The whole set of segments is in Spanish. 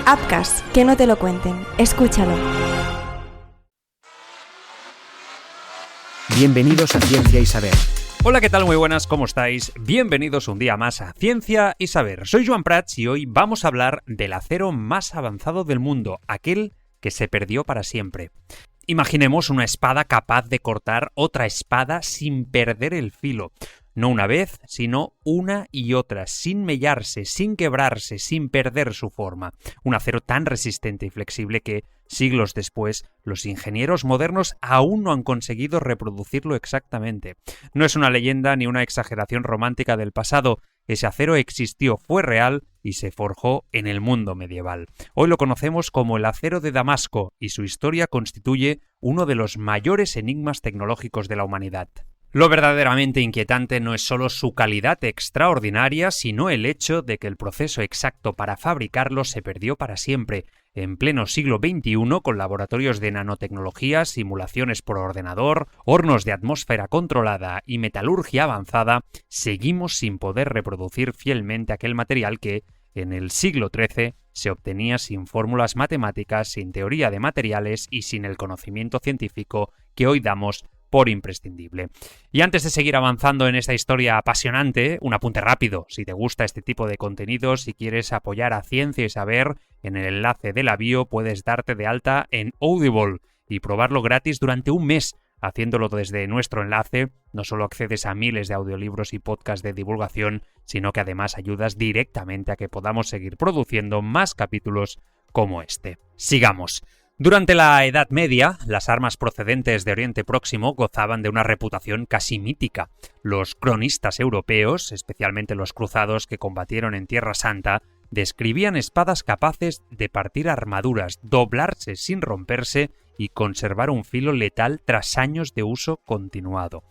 Apcas, que no te lo cuenten. Escúchalo. Bienvenidos a Ciencia y Saber. Hola, ¿qué tal? Muy buenas, ¿cómo estáis? Bienvenidos un día más a Ciencia y Saber. Soy Joan Prats y hoy vamos a hablar del acero más avanzado del mundo, aquel que se perdió para siempre. Imaginemos una espada capaz de cortar otra espada sin perder el filo. No una vez, sino una y otra, sin mellarse, sin quebrarse, sin perder su forma. Un acero tan resistente y flexible que, siglos después, los ingenieros modernos aún no han conseguido reproducirlo exactamente. No es una leyenda ni una exageración romántica del pasado. Ese acero existió, fue real y se forjó en el mundo medieval. Hoy lo conocemos como el acero de Damasco y su historia constituye uno de los mayores enigmas tecnológicos de la humanidad. Lo verdaderamente inquietante no es solo su calidad extraordinaria, sino el hecho de que el proceso exacto para fabricarlo se perdió para siempre. En pleno siglo XXI, con laboratorios de nanotecnología, simulaciones por ordenador, hornos de atmósfera controlada y metalurgia avanzada, seguimos sin poder reproducir fielmente aquel material que, en el siglo XIII, se obtenía sin fórmulas matemáticas, sin teoría de materiales y sin el conocimiento científico que hoy damos por imprescindible. Y antes de seguir avanzando en esta historia apasionante, un apunte rápido. Si te gusta este tipo de contenidos, si quieres apoyar a Ciencia y Saber, en el enlace de la bio puedes darte de alta en Audible y probarlo gratis durante un mes. Haciéndolo desde nuestro enlace, no solo accedes a miles de audiolibros y podcasts de divulgación, sino que además ayudas directamente a que podamos seguir produciendo más capítulos como este. Sigamos. Durante la Edad Media, las armas procedentes de Oriente Próximo gozaban de una reputación casi mítica. Los cronistas europeos, especialmente los cruzados que combatieron en Tierra Santa, describían espadas capaces de partir armaduras, doblarse sin romperse y conservar un filo letal tras años de uso continuado.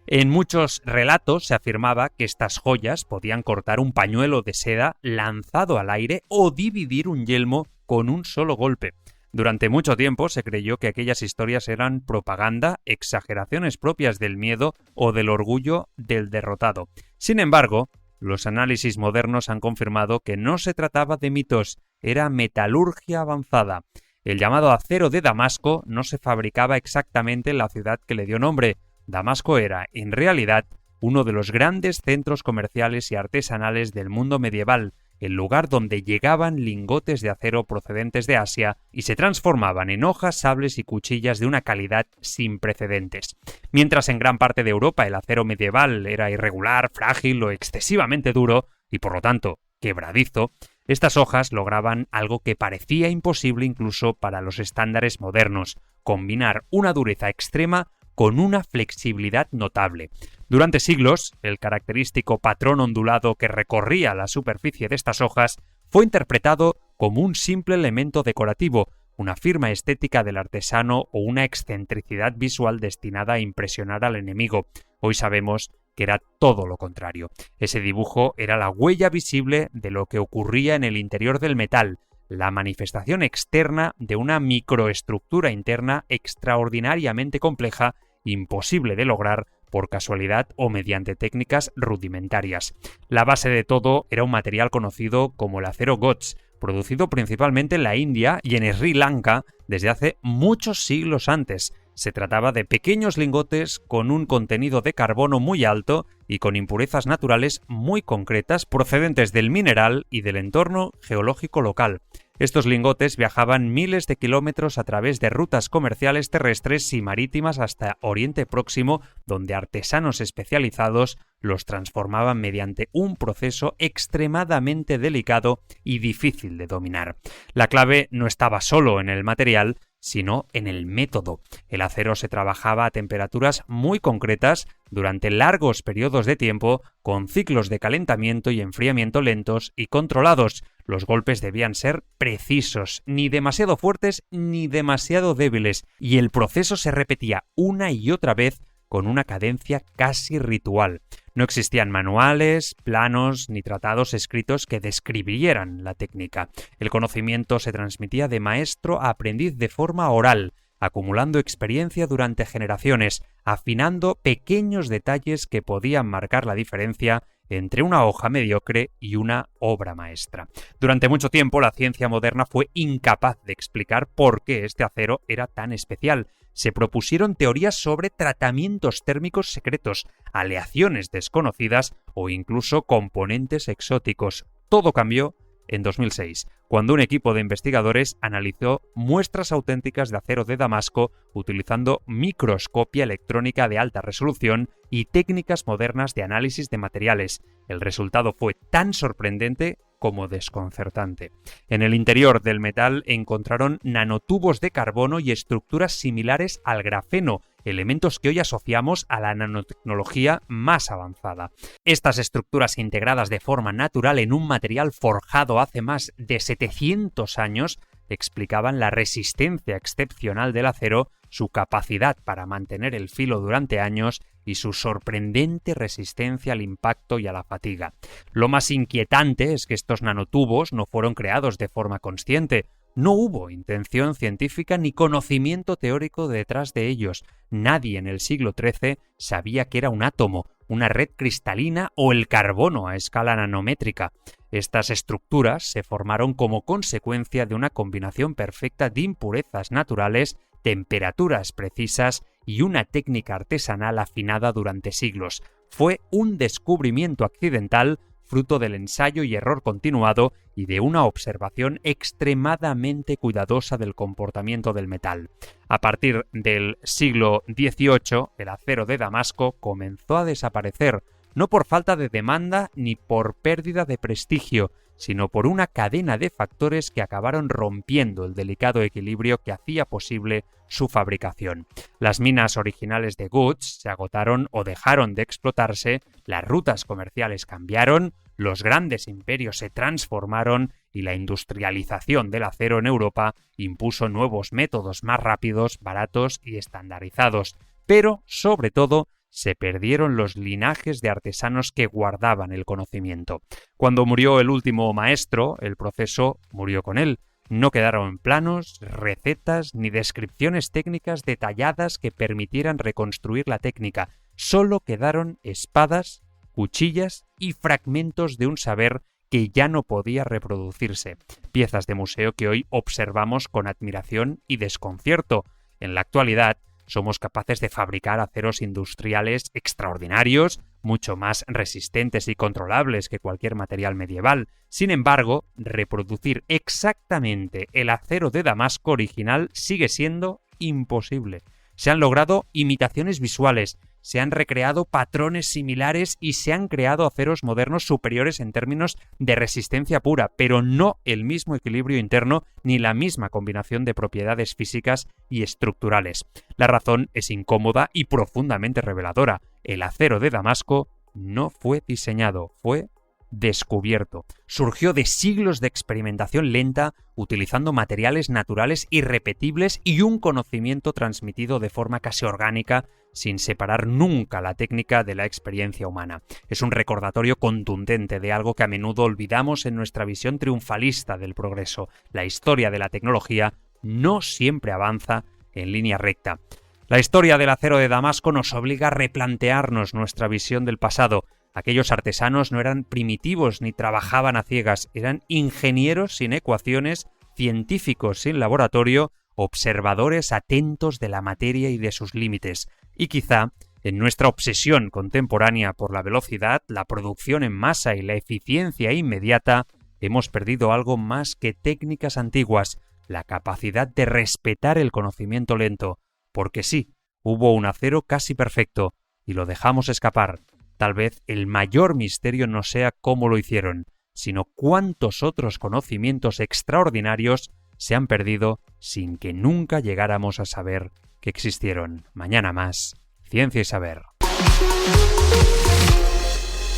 En muchos relatos se afirmaba que estas joyas podían cortar un pañuelo de seda lanzado al aire o dividir un yelmo con un solo golpe. Durante mucho tiempo se creyó que aquellas historias eran propaganda, exageraciones propias del miedo o del orgullo del derrotado. Sin embargo, los análisis modernos han confirmado que no se trataba de mitos, era metalurgia avanzada. El llamado acero de Damasco no se fabricaba exactamente en la ciudad que le dio nombre. Damasco era, en realidad, uno de los grandes centros comerciales y artesanales del mundo medieval, el lugar donde llegaban lingotes de acero procedentes de Asia y se transformaban en hojas, sables y cuchillas de una calidad sin precedentes. Mientras en gran parte de Europa el acero medieval era irregular, frágil o excesivamente duro, y por lo tanto quebradizo, estas hojas lograban algo que parecía imposible incluso para los estándares modernos: combinar una dureza extrema con una flexibilidad notable. Durante siglos, el característico patrón ondulado que recorría la superficie de estas hojas fue interpretado como un simple elemento decorativo, una firma estética del artesano o una excentricidad visual destinada a impresionar al enemigo. Hoy sabemos que era todo lo contrario. Ese dibujo era la huella visible de lo que ocurría en el interior del metal, la manifestación externa de una microestructura interna extraordinariamente compleja, imposible de lograr por casualidad o mediante técnicas rudimentarias. La base de todo era un material conocido como el acero Ghots, producido principalmente en la India y en Sri Lanka desde hace muchos siglos antes. Se trataba de pequeños lingotes con un contenido de carbono muy alto y con impurezas naturales muy concretas procedentes del mineral y del entorno geológico local. Estos lingotes viajaban miles de kilómetros a través de rutas comerciales terrestres y marítimas hasta Oriente Próximo, donde artesanos especializados los transformaban mediante un proceso extremadamente delicado y difícil de dominar. La clave no estaba solo en el material, sino en el método. El acero se trabajaba a temperaturas muy concretas durante largos periodos de tiempo, con ciclos de calentamiento y enfriamiento lentos y controlados. Los golpes debían ser precisos, ni demasiado fuertes ni demasiado débiles, y el proceso se repetía una y otra vez con una cadencia casi ritual. No existían manuales, planos ni tratados escritos que describieran la técnica. El conocimiento se transmitía de maestro a aprendiz de forma oral, acumulando experiencia durante generaciones, afinando pequeños detalles que podían marcar la diferencia entre una hoja mediocre y una obra maestra. Durante mucho tiempo la ciencia moderna fue incapaz de explicar por qué este acero era tan especial. Se propusieron teorías sobre tratamientos térmicos secretos, aleaciones desconocidas o incluso componentes exóticos. Todo cambió en 2006, cuando un equipo de investigadores analizó muestras auténticas de acero de Damasco utilizando microscopia electrónica de alta resolución y técnicas modernas de análisis de materiales. El resultado fue tan sorprendente como desconcertante. En el interior del metal encontraron nanotubos de carbono y estructuras similares al grafeno, elementos que hoy asociamos a la nanotecnología más avanzada. Estas estructuras integradas de forma natural en un material forjado hace más de 700 años explicaban la resistencia excepcional del acero, su capacidad para mantener el filo durante años y su sorprendente resistencia al impacto y a la fatiga. Lo más inquietante es que estos nanotubos no fueron creados de forma consciente. No hubo intención científica ni conocimiento teórico detrás de ellos. Nadie en el siglo XIII sabía que era un átomo, una red cristalina o el carbono a escala nanométrica. Estas estructuras se formaron como consecuencia de una combinación perfecta de impurezas naturales, temperaturas precisas y una técnica artesanal afinada durante siglos. Fue un descubrimiento accidental, fruto del ensayo y error continuado y de una observación extremadamente cuidadosa del comportamiento del metal. A partir del siglo XVIII, el acero de Damasco comenzó a desaparecer, no por falta de demanda ni por pérdida de prestigio, sino por una cadena de factores que acabaron rompiendo el delicado equilibrio que hacía posible su fabricación. Las minas originales de Guts se agotaron o dejaron de explotarse, las rutas comerciales cambiaron, los grandes imperios se transformaron y la industrialización del acero en Europa impuso nuevos métodos más rápidos, baratos y estandarizados. Pero, sobre todo, se perdieron los linajes de artesanos que guardaban el conocimiento. Cuando murió el último maestro, el proceso murió con él. No quedaron planos, recetas ni descripciones técnicas detalladas que permitieran reconstruir la técnica. Solo quedaron espadas, cuchillas y fragmentos de un saber que ya no podía reproducirse. Piezas de museo que hoy observamos con admiración y desconcierto. En la actualidad, somos capaces de fabricar aceros industriales extraordinarios, mucho más resistentes y controlables que cualquier material medieval. Sin embargo, reproducir exactamente el acero de Damasco original sigue siendo imposible. Se han logrado imitaciones visuales, se han recreado patrones similares y se han creado aceros modernos superiores en términos de resistencia pura, pero no el mismo equilibrio interno ni la misma combinación de propiedades físicas y estructurales. La razón es incómoda y profundamente reveladora. El acero de Damasco no fue diseñado, fue descubierto. Surgió de siglos de experimentación lenta, utilizando materiales naturales irrepetibles y un conocimiento transmitido de forma casi orgánica, sin separar nunca la técnica de la experiencia humana. Es un recordatorio contundente de algo que a menudo olvidamos en nuestra visión triunfalista del progreso. La historia de la tecnología no siempre avanza en línea recta. La historia del acero de Damasco nos obliga a replantearnos nuestra visión del pasado. Aquellos artesanos no eran primitivos ni trabajaban a ciegas, eran ingenieros sin ecuaciones, científicos sin laboratorio, observadores atentos de la materia y de sus límites. Y quizá, en nuestra obsesión contemporánea por la velocidad, la producción en masa y la eficiencia inmediata, hemos perdido algo más que técnicas antiguas, la capacidad de respetar el conocimiento lento. Porque sí, hubo un acero casi perfecto, y lo dejamos escapar. Tal vez el mayor misterio no sea cómo lo hicieron, sino cuántos otros conocimientos extraordinarios se han perdido sin que nunca llegáramos a saber que existieron. Mañana más, Ciencia y Saber.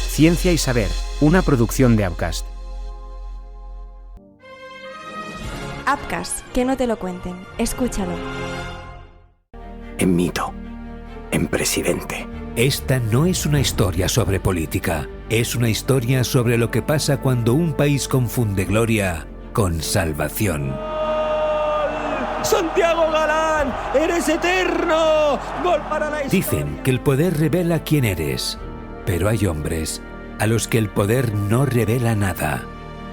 Ciencia y Saber, una producción de Upcast. Upcast, que no te lo cuenten. Escúchalo. En mito, en presidente. Esta no es una historia sobre política, es una historia sobre lo que pasa cuando un país confunde gloria con salvación. ¡Santiago Galán! ¡Eres eterno! ¡Gol para la historia! Dicen que el poder revela quién eres, pero hay hombres a los que el poder no revela nada,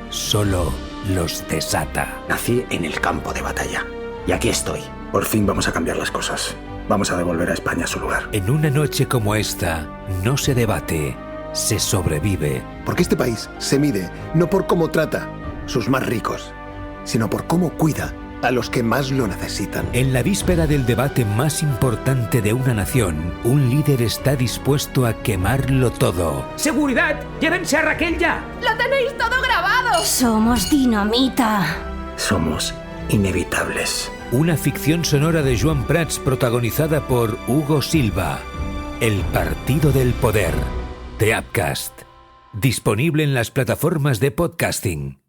solo los desata. Nací en el campo de batalla. Y aquí estoy. Por fin vamos a cambiar las cosas. Vamos a devolver a España su lugar. En una noche como esta, no se debate, se sobrevive. Porque este país se mide no por cómo trata sus más ricos, sino por cómo cuida a los que más lo necesitan. En la víspera del debate más importante de una nación, un líder está dispuesto a quemarlo todo. ¡Seguridad! ¡Llévense a Raquel ya! ¡Lo tenéis todo grabado! Somos dinamita. Somos inevitables. Una ficción sonora de Joan Prats protagonizada por Hugo Silva. El Partido del Poder, de Appcast. Disponible en las plataformas de podcasting.